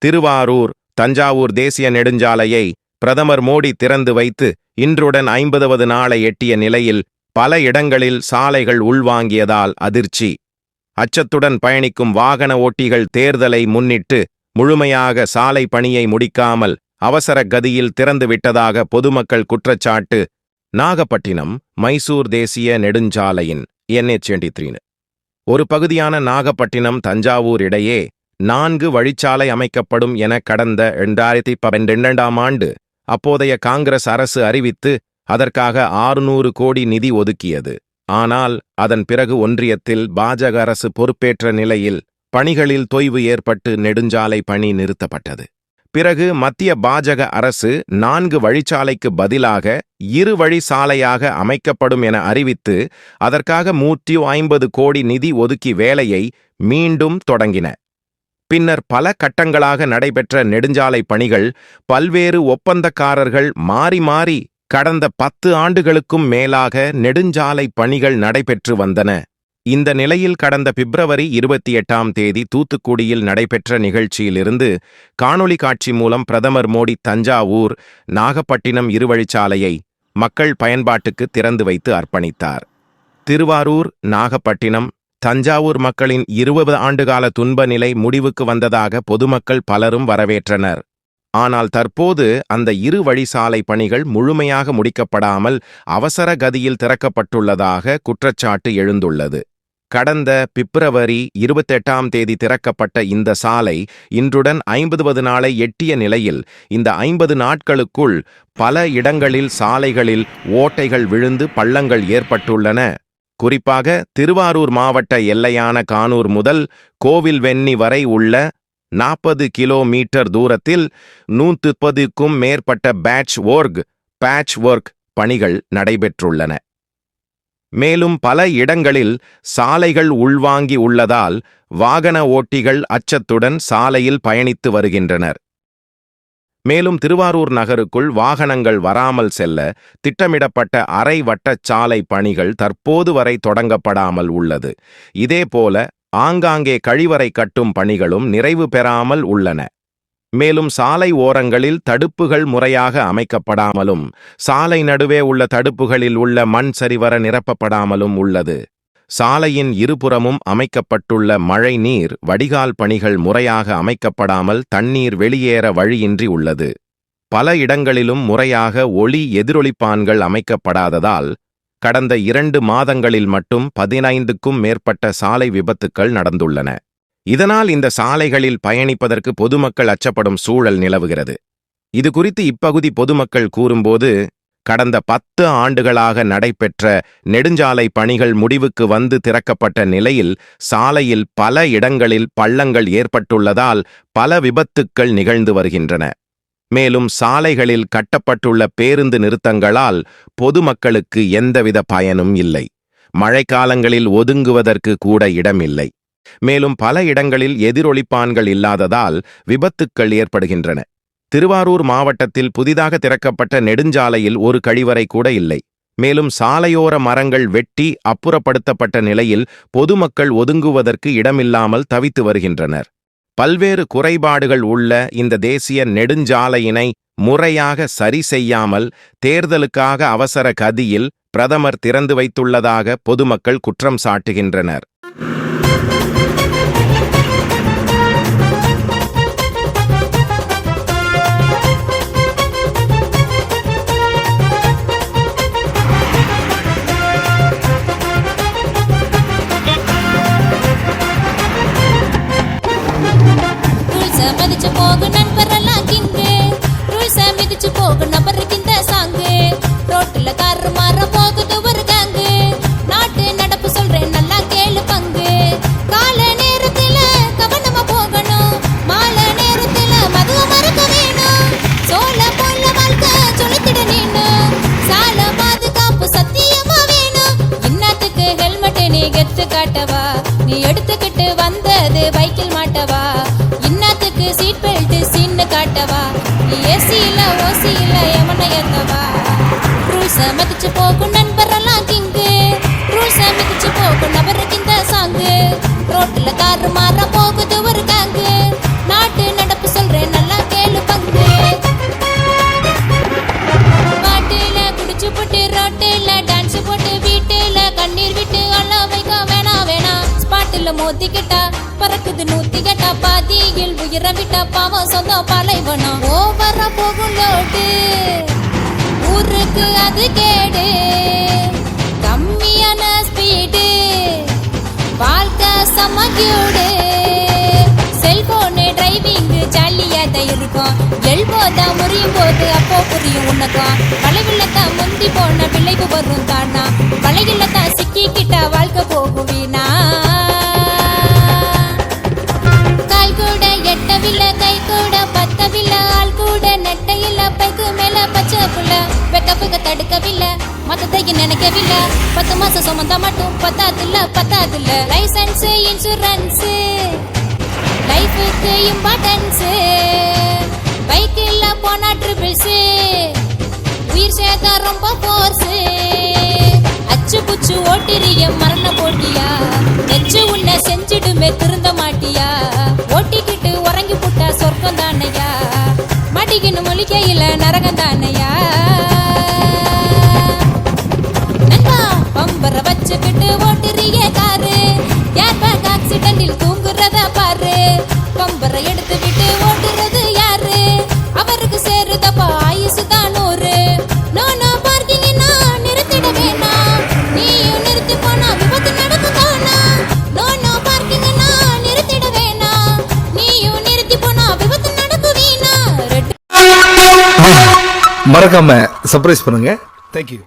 திருவாரூர் தஞ்சாவூர் தேசிய நெடுஞ்சாலையை பிரதமர் மோடி திறந்து வைத்து இன்றுடன் 50வது நாளை எட்டிய நிலையில் பல இடங்களில் சாலைகள் உள்வாங்கியதால் அதிர்ச்சி. அச்சத்துடன் பயணிக்கும் வாகன ஓட்டிகள் தேர்தலை முன்னிட்டு முழுமையாக சாலை பணியை முடிக்காமல் அவசர கதியில் திறந்து விட்டதாக பொதுமக்கள் குற்றச்சாட்டு. நாகப்பட்டினம் மைசூர் தேசிய நெடுஞ்சாலையின் NH23 ஒரு பகுதியான நாகப்பட்டினம் தஞ்சாவூர் இடையே 4 வழிச்சாலை அமைக்கப்படும் என கடந்த 2012ஆம் ஆண்டு அப்போதைய காங்கிரஸ் அரசு அறிவித்து அதற்காக 600 கோடி நிதி ஒதுக்கியது. ஆனால் அதன் பிறகு ஒன்றியத்தில் பாஜக அரசு பொறுப்பேற்ற நிலையில் பணிகளில் தொய்வு ஏற்பட்டு நெடுஞ்சாலை பணி நிறுத்தப்பட்டது. பிறகு மத்திய பாஜக அரசு 4 வழிச்சாலைக்கு பதிலாக 2 வழி சாலையாக அமைக்கப்படும் என அறிவித்து அதற்காக 150 கோடி நிதி ஒதுக்கி வேலையை மீண்டும் தொடங்கின. பின்னர் பல கட்டங்களாக நடைபெற்ற நெடுஞ்சாலை பணிகள் பல்வேறு ஒப்பந்தக்காரர்கள் மாறி மாறி கடந்த 10 ஆண்டுகளுக்கும் மேலாக நெடுஞ்சாலை பணிகள் நடைபெற்று வந்தன. இந்த நிலையில் கடந்த பிப்ரவரி 28ஆம் தேதி தூத்துக்குடியில் நடைபெற்ற நிகழ்ச்சியிலிருந்து காணொளி காட்சி மூலம் பிரதமர் மோடி தஞ்சாவூர் நாகப்பட்டினம் 2 வழிச்சாலையை மக்கள் பயன்பாட்டுக்கு திறந்து வைத்து அர்ப்பணித்தார். திருவாரூர் நாகப்பட்டினம் தஞ்சாவூர் மக்களின் 20 ஆண்டுகால துன்ப நிலை முடிவுக்கு வந்ததாக பொதுமக்கள் பலரும் வரவேற்றனர். ஆனால் தற்போது அந்த 2 வழிச்சாலை பணிகள் முழுமையாக முடிக்கப்படாமல் அவசர கதியில் திறக்கப்பட்டுள்ளதாக குற்றச்சாட்டு எழுந்துள்ளது. கடந்த பிப்ரவரி 28ஆம் தேதி திறக்கப்பட்ட இந்த சாலை இன்றுடன் 50வது நாளை எட்டிய நிலையில் இந்த 50 நாட்களுக்குள் பல இடங்களில் சாலைகளில் ஓட்டைகள் விழுந்து பள்ளங்கள் ஏற்பட்டுள்ளன. குறிப்பாக திருவாரூர் மாவட்ட எல்லையான கானூர் முதல் கோவில்வெண்ணி வரை உள்ள 40 கிலோமீட்டர் தூரத்தில் 130க்கும் மேற்பட்ட பேட்ச் ஒர்க் பணிகள் நடைபெற்றுள்ளன. மேலும் பல இடங்களில் சாலைகள் உள்வாங்கி உள்ளதால் வாகன ஓட்டிகள் அச்சத்துடன் சாலையில் பயணித்து வருகின்றனர். மேலும் திருவாரூர் நகருக்குள் வாகனங்கள் வராமல் செல்ல திட்டமிடப்பட்ட அரை வட்டச்சாலை பணிகள் தற்போது வரை தொடங்கப்படாமல் உள்ளது. இதேபோல ஆங்காங்கே கழிவறை கட்டும் பணிகளும் நிறைவு பெறாமல் உள்ளன. மேலும் சாலை ஓரங்களில் தடுப்புகள் முறையாக அமைக்கப்படாமலும் சாலை நடுவே உள்ள தடுப்புகளில் உள்ள மண் சரிவர நிரப்பப்படாமலும் உள்ளது. சாலையின் இருபுறமும் அமைக்கப்பட்டுள்ள மழை நீர் வடிகால் பணிகள் முறையாக அமைக்கப்படாமல் தண்ணீர் வெளியேற வழியின்றி உள்ளது. பல இடங்களிலும் முறையாக ஒளி எதிரொலிப்பான்கள் அமைக்கப்படாததால் கடந்த 2 மாதங்களில் மட்டும் 15க்கும் மேற்பட்ட சாலை விபத்துக்கள் நடந்துள்ளன. இதனால் இந்த சாலைகளில் பயணிப்பதற்கு பொதுமக்கள் அச்சப்படும் சூழல் நிலவுகிறது. இது குறித்து இப்பகுதி பொதுமக்கள் கூறும்போது, கடந்த 10 ஆண்டுகளாக நடைபெற்ற நெடுஞ்சாலை பணிகள் முடிவுக்கு வந்து திறக்கப்பட்ட நிலையில் சாலையில் பல இடங்களில் பள்ளங்கள் ஏற்பட்டுள்ளதால் பல விபத்துக்கள் நிகழ்ந்து வருகின்றன. மேலும் சாலைகளில் கட்டப்பட்டுள்ள பேருந்து நிறுத்தங்களால் பொதுமக்களுக்கு எந்தவித பயனும் இல்லை. மழைக்காலங்களில் ஒதுங்குவதற்கு கூட இடமில்லை. மேலும் பல இடங்களில் எதிரொலிப்பான்கள் இல்லாததால் விபத்துக்கள் ஏற்படுகின்றன. திருவாரூர் மாவட்டத்தில் புதிதாக திறக்கப்பட்ட நெடுஞ்சாலையில் ஒரு கழிவறை கூட இல்லை. மேலும் சாலையோர மரங்கள் வெட்டி அப்புறப்படுத்தப்பட்ட நிலையில் பொதுமக்கள் ஒதுங்குவதற்கு இடமில்லாமல் தவித்து வருகின்றனர். பல்வேறு குறைபாடுகள் உள்ள இந்த தேசிய நெடுஞ்சாலையினை முறையாக சரி செய்யாமல் தேர்தலுக்காக அவசர கதியில் பிரதமர் திறந்து வைத்துள்ளதாக பொதுமக்கள் குற்றம் சாட்டுகின்றனர். மதிச்சு போகு நண்பரெல்லாம் கிங்கு, ரூல்ஸ மிதிச்சு போகு நபருக்கு இந்த சாங்கு, ரோட்டுல காரு மாற போகுது ஒரு கேங்கு, நாட்டு நடப்பு சொல்றேன் நல்லா கேளு பங்கு, கால நேரத்துல கவனமா போகணும், மாலை நேரத்துல மதுவ மறக்க வேணும், சோழ போல வாழ்க்கை சொல்லித்திட நீனு, சால பாதுகாப்பு சத்தியமா வேணும், இன்னத்துக்கு ஹெல்மெட் நீ கெத்து காட்டவா, நீ எடுத்துக்கிட்டு வந்தது பைக்கில் மாட்டவா, சீட் பெல்ட் சீன்னு காட்டவா, ஏசி இல்ல ஓசி இல்ல உயிரை விட்ட பாவம் சொந்தம் பாலைவனம் ஓவர போகும் லோடு ஊருக்கு அது கேடு கம்மியான ஸ்பீடு வாழ்க்கை சமகியோடு செல்போனு டிரைவிங் ஜாலியாதான் இருக்கும் எல்போதான் முறியும் போது அப்போ புரியும் உனக்கும் வளைவில்லத்தான் முந்தி போன விளைவு வரும் தானா வளையில்லத்தான் சிக்கிக்கிட்ட வாழ்க்கை போகும் வீணா கால் கூட எட்டவில்லை கை கூட பத்தவில்லை ஆள் கூட நெட்டையில்லை பைக்கு மேல பச்சை புள்ள வெக்கப்புக தடுக்கவில்லை மத்ததையும் நினைக்கவில்லை 10 மாசம் சுமந்தா மட்டும் பத்தாதுல்ல லைசன்ஸ் இன்சூரன்ஸ் லைஃபுக்கு இம்பார்ட்டன்ஸ் பைக்கில் போனா ட்ரிபிள்ஸ் உயிர் சேதா ரொம்ப போர்ஸ் அச்சு புச்சு ஓட்டிரிய மரண போட்டியா நெச்சு உன்னை செஞ்சிடுமே திருந்த மாட்டியா ஓட்டிக்கிட்டு உறங்கி புட்டா சொர்க்கம் தானையா மடிக்கின்னு மொழிக்கையில நரகம் தானையா நண்பா பம்பர வச்சுக்கிட்டு ஓட்டுறிய காரு யார் பேக் ஆக்சிடென்டில் தூங்குறத பாரு பம்பரை எடுத்து விட்டு ஓட்டுறது யாரு அவருக்கு சேருதப்பா ஆயுசு தான் 100 நோ பார்க்கிங்னா நிறுத்திட வேணாம் நீயும் நிறுத்தி போனா விபத்து நடக்கும் தானா நோ பார்க்கிங்னா நிறுத்திட வேணாம் நீயும் நிறுத்தி போனா விபத்து நடக்கும் வீணா மறக்காம சர்ப்ரைஸ் பண்ணுங்க. தேங்க்யூ.